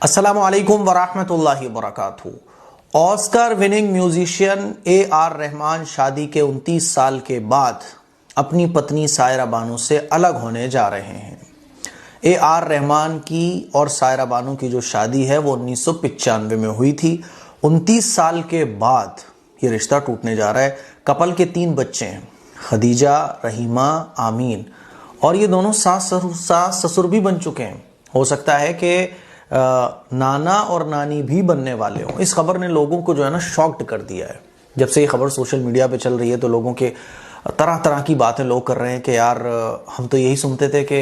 अस्सलामु अलैकुम वरहमतुल्लाहि वबरकातुहू। Oscar winning musician AR Rahman शादी के 29 साल के बाद अपनी पत्नी सायरा बानो से अलग होने जा रहे हैं। AR रहमान की और सायरा बानो की जो शादी है वो 1995 में हुई थी। 29 साल के बाद ये रिश्ता टूटने जा रहा है। कपल के 3 बच्चे हैं, खदीजा, रहीमा, आमीन, और ये दोनों सास ससुर भी बन चुके हैं। हो सकता है कि नाना और नानी भी बनने वाले हों। इस खबर ने लोगों को जो है ना शॉक्ड कर दिया है। जब से ये खबर सोशल मीडिया पे चल रही है तो लोगों के तरह तरह की बातें लोग कर रहे हैं कि यार हम तो यही सुनते थे कि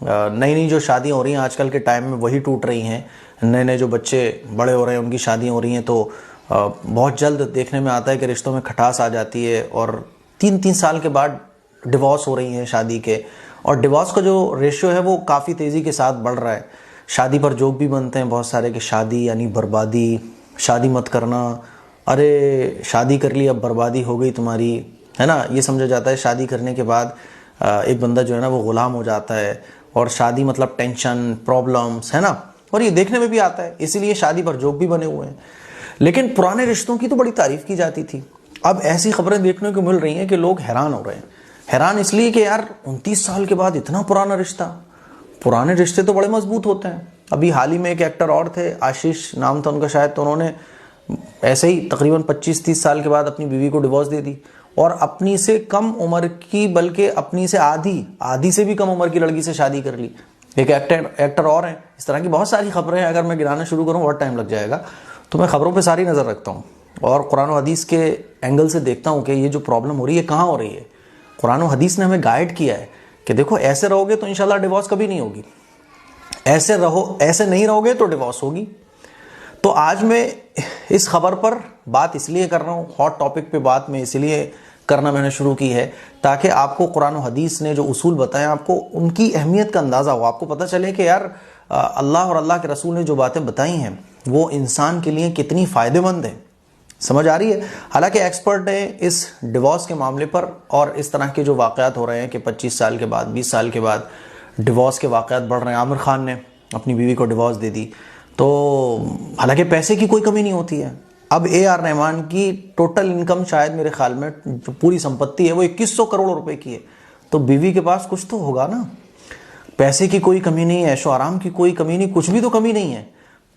नई नई जो शादियां हो रही हैं आजकल के टाइम में वही टूट रही हैं। नए नए जो बच्चे बड़े हो रहे हैं उनकी शादियां हो रही हैं तो बहुत जल्द देखने में आता है कि रिश्तों में खटास आ जाती है और 3-3 साल के बाद डिवोर्स हो रही हैं शादी के। और डिवोर्स का जो रेशियो है वो काफ़ी तेज़ी के साथ बढ़ रहा है। शादी पर जोक भी बनते हैं बहुत सारे कि शादी यानी बर्बादी, शादी मत करना, अरे शादी कर ली अब बर्बादी हो गई तुम्हारी, है ना। ये समझा जाता है शादी करने के बाद एक बंदा जो है ना वो गुलाम हो जाता है और शादी मतलब टेंशन, प्रॉब्लम्स, है ना। और ये देखने में भी आता है, इसीलिए शादी पर जोक भी बने हुए हैं। लेकिन पुराने रिश्तों की तो बड़ी तारीफ की जाती थी। अब ऐसी खबरें देखने को मिल रही हैं कि लोग हैरान हो रहे हैं। हैरान इसलिए कि यार 29 साल के बाद इतना पुराना रिश्ता। पुराने रिश्ते तो बड़े मजबूत होते हैं। अभी हाल ही में एक एक्टर और थे, आशीष नाम था उनका शायद, तो उन्होंने ऐसे ही तकरीबन 25-30 साल के बाद अपनी बीवी को डिवोर्स दे दी और अपनी से कम उम्र की, बल्कि अपनी से आधी से भी कम उम्र की लड़की से शादी कर ली। एक एक्टर और हैं। इस तरह की बहुत सारी खबरें हैं। अगर मैं गिनाना शुरू करूँ बहुत टाइम लग जाएगा, तो मैं खबरों पर सारी नज़र रखता हूँ और कुरान और हदीस के एंगल से देखता हूँ कि ये जो प्रॉब्लम हो रही है कहाँ हो रही है। कुरान और हदीस ने हमें गाइड किया है कि देखो ऐसे रहोगे तो इंशाल्लाह डिवोर्स कभी नहीं होगी, ऐसे नहीं रहोगे तो डिवोर्स होगी। तो आज मैं इस खबर पर बात इसलिए कर रहा हूँ, हॉट टॉपिक पे बात मैं इसलिए करना मैंने शुरू की है ताकि आपको कुरान और हदीस ने जो उसूल बताए आपको उनकी अहमियत का अंदाज़ा हो। आपको पता चले कि यार अल्लाह और अल्लाह के रसूल ने जो बातें बताई हैं वो इंसान के लिए कितनी फ़ायदेमंद है। समझ आ रही है। हालांकि एक्सपर्ट ने इस डिवोर्स के मामले पर और इस तरह के जो वाक़यात हो रहे हैं कि 25 साल के बाद, 20 साल के बाद डिवोर्स के वाक़यात बढ़ रहे हैं। आमिर खान ने अपनी बीवी को डिवोर्स दे दी, तो हालांकि पैसे की कोई कमी नहीं होती है। अब AR रहमान की टोटल इनकम शायद मेरे ख्याल में जो पूरी संपत्ति है वो 2100 करोड़ रुपए की है। तो बीवी के पास कुछ तो होगा ना। पैसे की कोई कमी नहीं है, ऐशो आराम की कोई कमी नहीं, कुछ भी तो कमी नहीं है।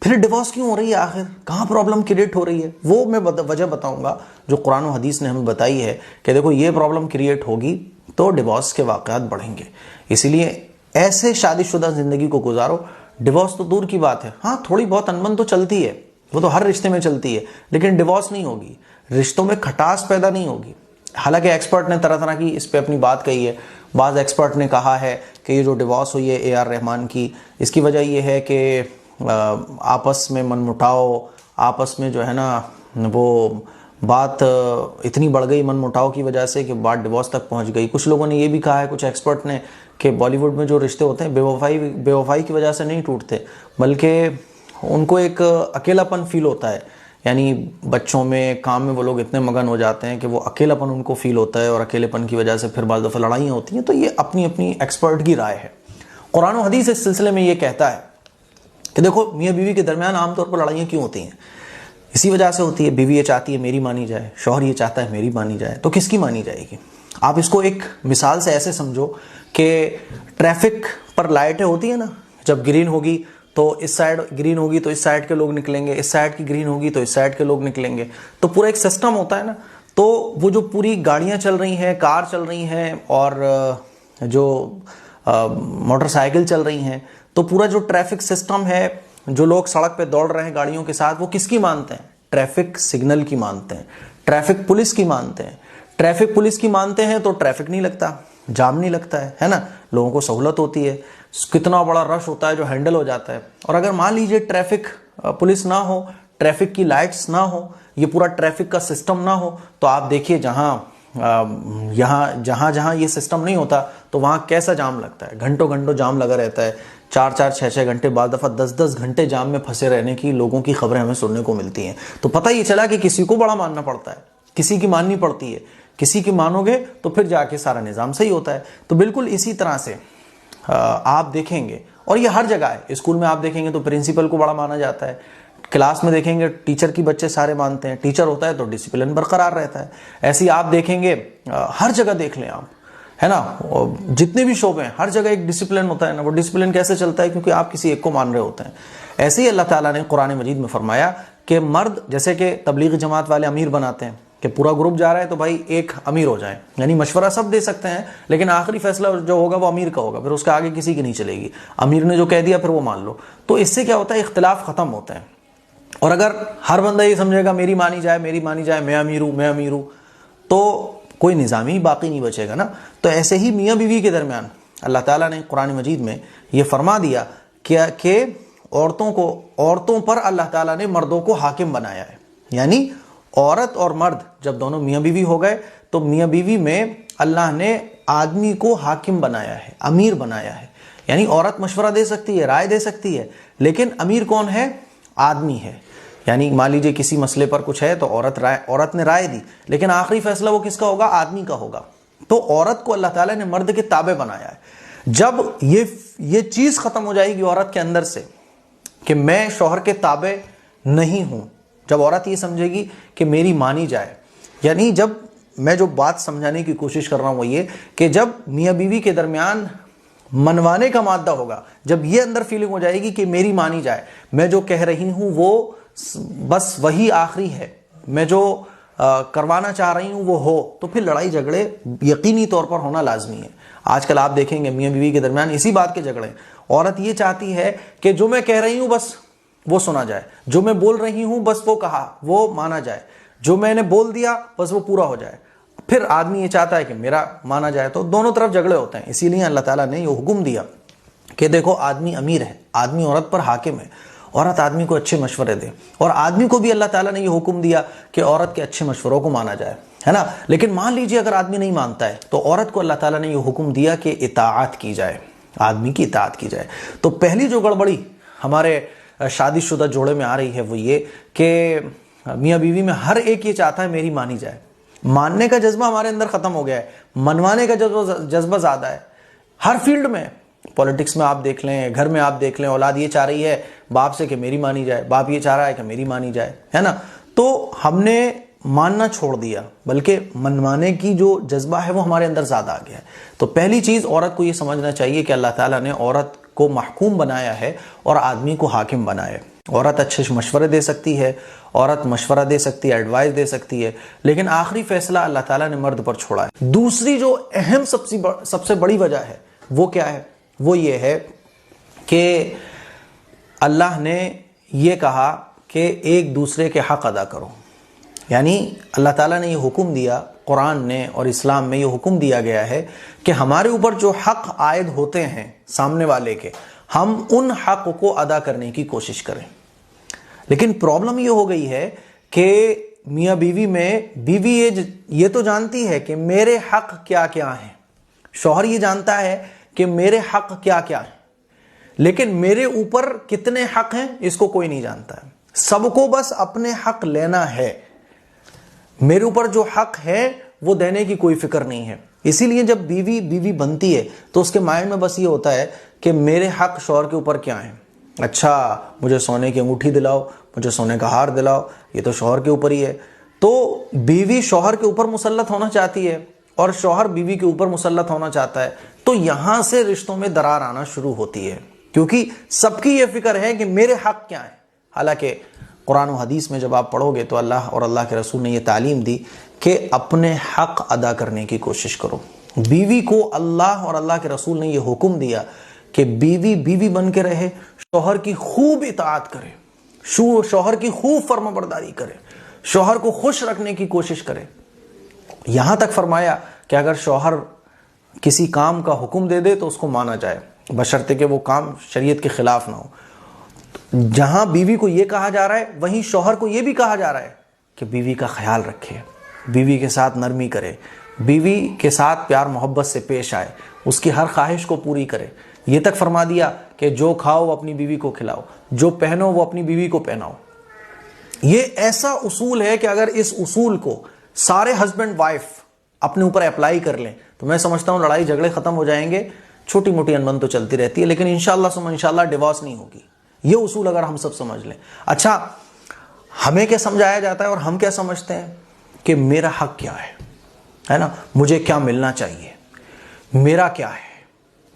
फिर डिवोर्स क्यों हो रही है? आखिर कहाँ प्रॉब्लम क्रिएट हो रही है? वो मैं वजह बताऊंगा जो कुरान और हदीस ने हमें बताई है कि देखो ये प्रॉब्लम क्रिएट होगी तो डिवोर्स के वाक़यात बढ़ेंगे। इसीलिए ऐसे शादीशुदा ज़िंदगी को गुजारो। डिवोर्स तो दूर की बात है, हाँ थोड़ी बहुत अनबन तो चलती है, वो तो हर रिश्ते में चलती है, लेकिन डिवोर्स नहीं होगी, रिश्तों में खटास पैदा नहीं होगी। हालांकि एक्सपर्ट ने तरह तरह की इस पर अपनी बात कही है। बाज़ एक्सपर्ट ने कहा है कि ये जो डिवोर्स हुई है AR रहमान की, इसकी वजह ये है कि आपस में मनमुटाव, आपस में जो है ना वो बात इतनी बढ़ गई मनमुटाव की वजह से कि बात डिवोर्स तक पहुंच गई। कुछ लोगों ने ये भी कहा है, कुछ एक्सपर्ट ने, कि बॉलीवुड में जो रिश्ते होते हैं बेवफाई की वजह से नहीं टूटते, बल्कि उनको एक अकेलापन फील होता है। यानी बच्चों में, काम में वो लोग इतने मगन हो जाते हैं कि वो अकेलापन उनको फील होता है और अकेलेपन की वजह से फिर बाज़ दफ़ा लड़ाइयाँ होती हैं। तो ये अपनी अपनी एक्सपर्ट की राय है। कुरान और हदीस इस सिलसिले में ये कहता है कि देखो मियाँ बीवी के दरमियान आमतौर पर लड़ाइयाँ क्यों होती हैं? इसी वजह से होती है। बीवी ये चाहती है मेरी मानी जाए, शौहर ये चाहता है मेरी मानी जाए, तो किसकी मानी जाएगी? आप इसको एक मिसाल से ऐसे समझो कि ट्रैफिक पर लाइटें होती है ना, जब ग्रीन होगी तो इस साइड ग्रीन होगी तो इस साइड के लोग निकलेंगे, इस साइड की ग्रीन होगी तो इस साइड के लोग निकलेंगे। तो पूरा एक सिस्टम होता है ना। तो वो जो पूरी गाड़ियाँ चल रही हैं, कार चल रही हैं और जो मोटरसाइकिल चल रही हैं, तो पूरा जो ट्रैफिक सिस्टम है, जो लोग सड़क पे दौड़ रहे हैं गाड़ियों के साथ, वो किसकी मानते हैं? ट्रैफिक सिग्नल की मानते हैं, ट्रैफिक पुलिस की मानते हैं। ट्रैफिक पुलिस की मानते हैं तो ट्रैफिक नहीं लगता, जाम नहीं लगता है ना, लोगों को सहूलत होती है। कितना बड़ा रश होता है जो हैंडल हो जाता है। और अगर मान लीजिए ट्रैफिक पुलिस ना हो, ट्रैफिक की लाइट्स ना हो, ये पूरा ट्रैफिक का सिस्टम ना हो, तो आप देखिए जहाँ ये सिस्टम नहीं होता तो वहाँ कैसा जाम लगता है। घंटों घंटों जाम लगा रहता है, 4-4, 6-6 घंटे, बाद दफ़ा 10-10 घंटे जाम में फंसे रहने की लोगों की खबरें हमें सुनने को मिलती हैं। तो पता ही चला कि किसी को बड़ा मानना पड़ता है, किसी की माननी पड़ती है। किसी की मानोगे तो फिर जाके सारा निज़ाम सही होता है। तो बिल्कुल इसी तरह से आप देखेंगे और ये हर जगह है। स्कूल में आप देखेंगे तो प्रिंसिपल को बड़ा माना जाता है, क्लास में देखेंगे टीचर की बच्चे सारे मानते हैं, टीचर होता है तो डिसिप्लिन बरकरार रहता है। ऐसे ही आप देखेंगे हर जगह देख लें आप, है ना, जितने भी शोबे हैं हर जगह एक डिसिप्लिन होता है ना। वो डिसिप्लिन कैसे चलता है? क्योंकि आप किसी एक को मान रहे होते हैं। ऐसे ही अल्लाह ताला ने कुरान मजीद में फरमाया कि मर्द, जैसे कि तबलीगी जमात वाले अमीर बनाते हैं कि पूरा ग्रुप जा रहा है तो भाई एक अमीर हो जाए, यानी मशवरा सब दे सकते हैं लेकिन आखिरी फैसला जो होगा वो अमीर का होगा, फिर उसके आगे किसी की नहीं चलेगी। अमीर ने जो कह दिया फिर वो मान लो। तो इससे क्या होता है? इख्तिलाफ खत्म होते हैं। और अगर हर बंदा ये समझेगा मेरी मानी जाए, मेरी मानी जाए, मैं अमीर हूं, मैं अमीर हूं, तो कोई निज़ाम ही बाकी नहीं बचेगा ना। तो ऐसे ही मियाँ बीवी के दरमियान अल्लाह ताला ने कुरान मजीद में ये फरमा दिया कि औरतों पर अल्लाह ताला ने मर्दों को हाकिम बनाया है। यानी औरत और मर्द जब दोनों मियाँ बीवी हो गए तो मियाँ बीवी में अल्लाह ने आदमी को हाकिम बनाया है, अमीर बनाया है। यानी औरत मशवरा दे सकती है, राय दे सकती है, लेकिन अमीर कौन है? आदमी है। यानी मान लीजिए किसी मसले पर कुछ है तो औरत ने राय दी, लेकिन आखिरी फैसला वो किसका होगा? आदमी का होगा। तो औरत को अल्लाह ताला ने मर्द के ताबे बनाया है। जब ये चीज खत्म हो जाएगी औरत के अंदर से कि मैं शौहर के ताबे नहीं हूं, जब औरत ये समझेगी कि मेरी मानी जाए, यानी जब मैं जो बात समझाने की कोशिश कर रहा हूं वो ये कि जब मियाँ बीवी के दरमियान मनवाने का मादा होगा, जब ये अंदर फीलिंग हो जाएगी कि मेरी मानी जाए, मैं जो कह रही हूं वो बस वही आखिरी है, मैं जो करवाना चाह रही हूं वो हो, तो फिर लड़ाई झगड़े यकीनी तौर पर होना लाजमी है। आजकल आप देखेंगे मियाँ बीवी के दरमियान इसी बात के झगड़े। औरत ये चाहती है कि जो मैं कह रही हूं बस वो सुना जाए, जो मैं बोल रही हूं बस वो कहा वो माना जाए, जो मैंने बोल दिया बस वो पूरा हो जाए। फिर आदमी ये चाहता है कि मेरा माना जाए, तो दोनों तरफ झगड़े होते हैं। इसीलिए अल्लाह ताला ने ये हुक्म दिया कि देखो आदमी अमीर है, आदमी औरत पर हाकिम है, औरत आदमी को अच्छे मशवरे दे। और आदमी को भी अल्लाह ताला ने ये हुक्म दिया कि औरत के अच्छे मशवरों को माना जाए, है ना। लेकिन मान लीजिए अगर आदमी नहीं मानता है तो औरत को अल्लाह ताला ने ये हुक्म दिया कि इताअत की जाए, आदमी की इताअत की जाए। तो पहली जो गड़बड़ी हमारे शादीशुदा जोड़े में आ रही है वो ये कि मियाँ बीवी में हर एक ये चाहता है मेरी मानी जाए। मानने का जज्बा हमारे अंदर खत्म हो गया है, मनवाने का जज्बा ज्यादा है। हर फील्ड में, पॉलिटिक्स में आप देख लें, घर में आप देख लें, औलाद ये चाह रही है बाप से कि मेरी मानी जाए, बाप ये चाह रहा है कि मेरी मानी जाए, है ना। तो हमने मानना छोड़ दिया, बल्कि मनवाने की जो जज्बा है वो हमारे अंदर ज्यादा आ गया है। तो पहली चीज औरत को ये समझना चाहिए कि अल्लाह ताला ने औरत को महकूम बनाया है और आदमी को हाकिम बनाया है। औरत अच्छे मशवरे दे सकती है, औरत मशवरा दे सकती है, एडवाइस दे सकती है, लेकिन आखिरी फैसला अल्लाह ताला ने मर्द पर छोड़ा है। दूसरी जो अहम सबसे बड़ी वजह है वो क्या है? वो ये है कि अल्लाह ने ये कहा कि एक दूसरे के हक अदा करो। यानी अल्लाह ताला ने ये हुक्म दिया, कुरान ने और इस्लाम में ये हुक्म दिया गया है कि हमारे ऊपर जो हक आयद होते हैं सामने वाले के, हम उन हक को अदा करने की कोशिश करें। लेकिन प्रॉब्लम ये हो गई है कि मियाँ बीवी में बीवी ये तो जानती है कि मेरे हक क्या क्या हैं, शौहर ये जानता है कि मेरे हक क्या क्या हैं, लेकिन मेरे ऊपर कितने हक हैं इसको कोई नहीं जानता है। सबको बस अपने हक लेना है, मेरे ऊपर जो हक है वो देने की कोई फिक्र नहीं है। इसीलिए जब बीवी बीवी बनती है तो उसके माइंड में बस ये होता है कि मेरे हक शौहर के ऊपर क्या हैं। अच्छा, मुझे सोने की अंगूठी दिलाओ, मुझे सोने का हार दिलाओ, ये तो शौहर के ऊपर ही है। तो बीवी शौहर के ऊपर मुसल्लत होना चाहती है और शौहर बीवी के ऊपर मुसल्लत होना चाहता है, तो यहां से रिश्तों में दरार आना शुरू होती है, क्योंकि सबकी ये फिक्र है कि मेरे हक क्या है। हालांकि कुरान और हदीस में जब आप पढ़ोगे तो अल्लाह और अल्लाह के रसूल ने यह तालीम दी कि अपने हक अदा करने की कोशिश करो। बीवी को अल्लाह और अल्लाह के रसूल ने यह हुक्म दिया कि बीवी बीवी बन के रहे, शौहर की खूब इताअत करे, शौहर की खूब फर्माबरदारी करे, शौहर को खुश रखने की कोशिश करे। यहां तक फरमाया कि अगर शौहर किसी काम का हुक्म दे दे तो उसको माना जाए, बशर्ते कि वो काम शरीयत के खिलाफ ना हो। जहां बीवी को यह कहा जा रहा है वहीं शौहर को यह भी कहा जा रहा है कि बीवी का ख्याल रखे, बीवी के साथ नरमी करे, बीवी के साथ प्यार मोहब्बत से पेश आए, उसकी हर ख्वाहिश को पूरी करे। ये तक फरमा दिया कि जो खाओ वो अपनी बीवी को खिलाओ, जो पहनो वो अपनी बीवी को पहनाओ। ये ऐसा उसूल है कि अगर इस उसूल को सारे हस्बैंड वाइफ अपने ऊपर अप्लाई कर लें तो मैं समझता हूं लड़ाई झगड़े खत्म हो जाएंगे, छोटी मोटी अनबन तो चलती रहती है, लेकिन इंशाल्लाह सुम्मा इंशाल्लाह डिवोर्स नहीं होगी। ये उसूल अगर हम सब समझ लें। अच्छा, हमें क्या समझाया जाता है और हम क्या समझते हैं कि मेरा हक क्या है ना, मुझे क्या मिलना चाहिए, मेरा क्या है,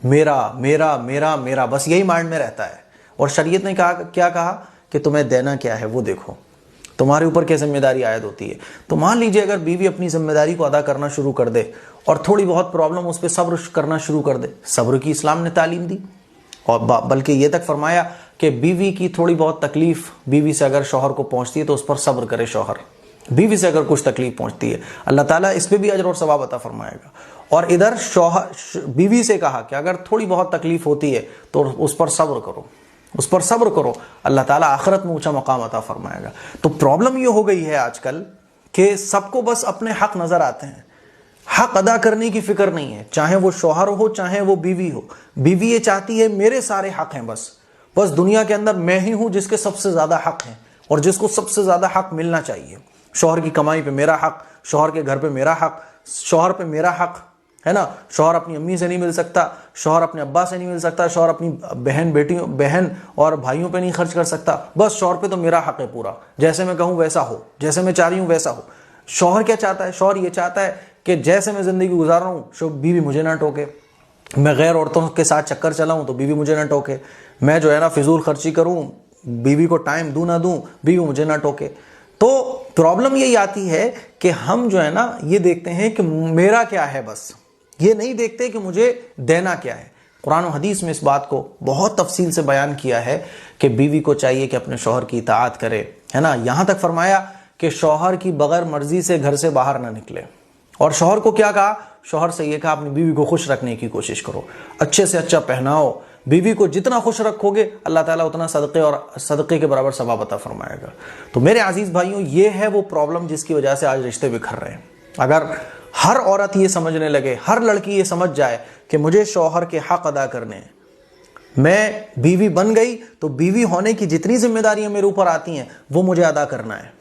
मेरा मेरा मेरा मेरा, बस यही माइंड में रहता है। और शरीयत ने कहा, क्या कहा कि तुम्हें देना क्या है वो देखो, तुम्हारे ऊपर क्या जिम्मेदारी आयद होती है। तो मान लीजिए अगर बीवी अपनी जिम्मेदारी को अदा करना शुरू कर दे और थोड़ी बहुत प्रॉब्लम उस पर सब्र करना शुरू कर दे, सब्र की इस्लाम ने तालीम दी, और बल्कि ये तक फरमाया कि बीवी की थोड़ी बहुत तकलीफ बीवी से अगर शौहर को पहुंचती है तो उस पर सब्र करे शौहर। बीवी से अगर कुछ तकलीफ पहुंचती है, अल्लाह ताला इस पे भी अजर और सवाब अता फरमाएगा। और इधर शौहर बीवी से कहा कि अगर थोड़ी बहुत तकलीफ होती है तो उस पर सब्र करो, उस पर सब्र करो, अल्लाह ताला आखिरत में ऊंचा मकाम अता फरमाएगा। तो प्रॉब्लम ये हो गई है आजकल कि सबको बस अपने हक नजर आते हैं, हक अदा करने की फिक्र नहीं है, चाहे वो शौहर हो चाहे वो बीवी हो। बीवी ये चाहती है मेरे सारे हक हैं, बस बस दुनिया के अंदर मैं ही हूं जिसके सबसे ज्यादा हक हैं और जिसको सबसे ज्यादा हक मिलना चाहिए। शौहर की कमाई पे मेरा हक, शौहर के घर पे मेरा हक, शौहर पे मेरा हक है ना। शौहर अपनी अम्मी से नहीं मिल सकता, शौहर अपने अब्बा से नहीं मिल सकता, शौहर अपनी बहन और भाइयों पे नहीं खर्च कर सकता, बस शौहर पे तो मेरा हक है पूरा, जैसे मैं कहूँ वैसा हो, जैसे मैं चाह रही हूँ वैसा हो। शौहर क्या चाहता है? शौहर ये चाहता है कि जैसे मैं जिंदगी गुजार रहा हूँ बीवी मुझे ना टोके, मैं गैर औरतों के साथ चक्कर चलाऊं तो बीवी मुझे ना टोके, मैं जो है ना फिजूल खर्ची करूं, बीवी को टाइम दूं ना दूं, बीवी मुझे ना टोके। तो प्रॉब्लम यही आती है कि हम जो है ना ये देखते हैं कि मेरा क्या है, बस ये नहीं देखते कि मुझे देना क्या है। कुरान और हदीस में इस बात को बहुत तफसील से बयान किया है कि बीवी को चाहिए कि अपने शौहर की इताअत करे, है ना। यहां तक फरमाया कि शौहर की बगैर मर्जी से घर से बाहर ना निकले। और शौहर को क्या कहा? शौहर से यह कहा अपनी बीवी को खुश रखने की कोशिश करो, अच्छे से अच्छा पहनाओ, बीवी को जितना खुश रखोगे अल्लाह ताला उतना सदक़े के बराबर सवाब अता फरमाएगा। तो मेरे अजीज भाइयों, ये है वो प्रॉब्लम जिसकी वजह से आज रिश्ते बिखर रहे हैं। अगर हर औरत ये समझने लगे, हर लड़की ये समझ जाए कि मुझे शौहर के हक अदा करने हैं, मैं बीवी बन गई तो बीवी होने की जितनी जिम्मेदारियां मेरे ऊपर आती हैं वो मुझे अदा करना है।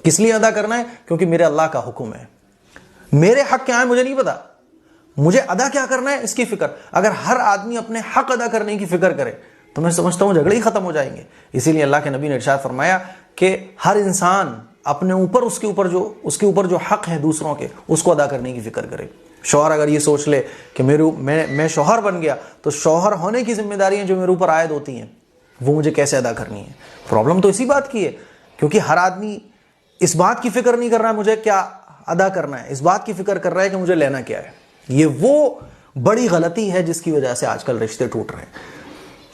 किस लिए अदा करना है? क्योंकि मेरे अल्लाह का हुक्म है। मेरे हक क्या है मुझे नहीं पता, मुझे अदा क्या करना है इसकी फिक्र। अगर हर आदमी अपने हक अदा करने की फिक्र करे तो मैं समझता हूं झगड़े ही खत्म हो जाएंगे। इसीलिए अल्लाह के नबी ने इरशाद फरमाया कि हर इंसान अपने ऊपर उसके ऊपर जो हक है दूसरों के, उसको अदा करने की फिक्र करे। शौहर अगर ये सोच ले कि मैं शौहर बन गया तो शौहर होने की जिम्मेदारियां जो मेरे ऊपर आयद होती हैं वो मुझे कैसे अदा करनी है। प्रॉब्लम तो इसी बात की है, क्योंकि हर आदमी इस बात की फिक्र नहीं कर रहा है मुझे क्या अदा करना है, इस बात की फिक्र कर रहा है कि मुझे लेना क्या है। ये वो बड़ी गलती है जिसकी वजह से आजकल रिश्ते टूट रहे हैं।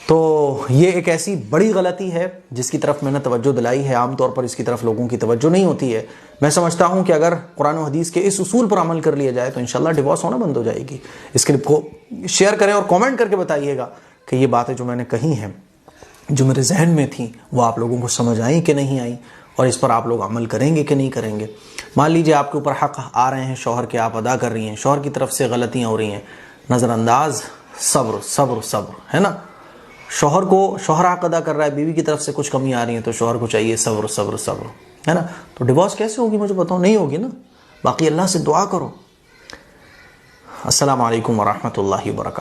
तो ये एक ऐसी बड़ी गलती है जिसकी तरफ मैंने तवज्जो दिलाई है। आमतौर पर इसकी तरफ लोगों की तवज्जो नहीं होती है। मैं समझता हूं कि अगर कुरान और हदीस के इस उसूल पर अमल कर लिया जाए तो इंशाल्लाह डिवोर्स होना बंद हो जाएगी। इस क्लिप को शेयर करें और कमेंट करके बताइएगा कि ये बातें जो मैंने कही हैं, जो मेरे जहन में थी, वो आप लोगों को समझ आई कि नहीं आई, और इस पर आप लोग अमल करेंगे कि नहीं करेंगे। मान लीजिए आपके ऊपर हक आ रहे हैं शौहर के, आप अदा कर रही हैं, शौहर की तरफ से गलतियां हो रही हैं, नज़रअंदाज, सब्र सब्र सब्र, है ना। शौहर हक अदा कर रहा है, बीवी की तरफ से कुछ कमी आ रही है तो शौहर को चाहिए सब्र सब्र सब्र, है ना। तो डिवोर्स कैसे होगी मुझे बताओ? नहीं होगी ना। बाकी अल्लाह से दुआ करो। अस्सलाम वालेकुम व रहमतुल्लाहि व बरकातहू।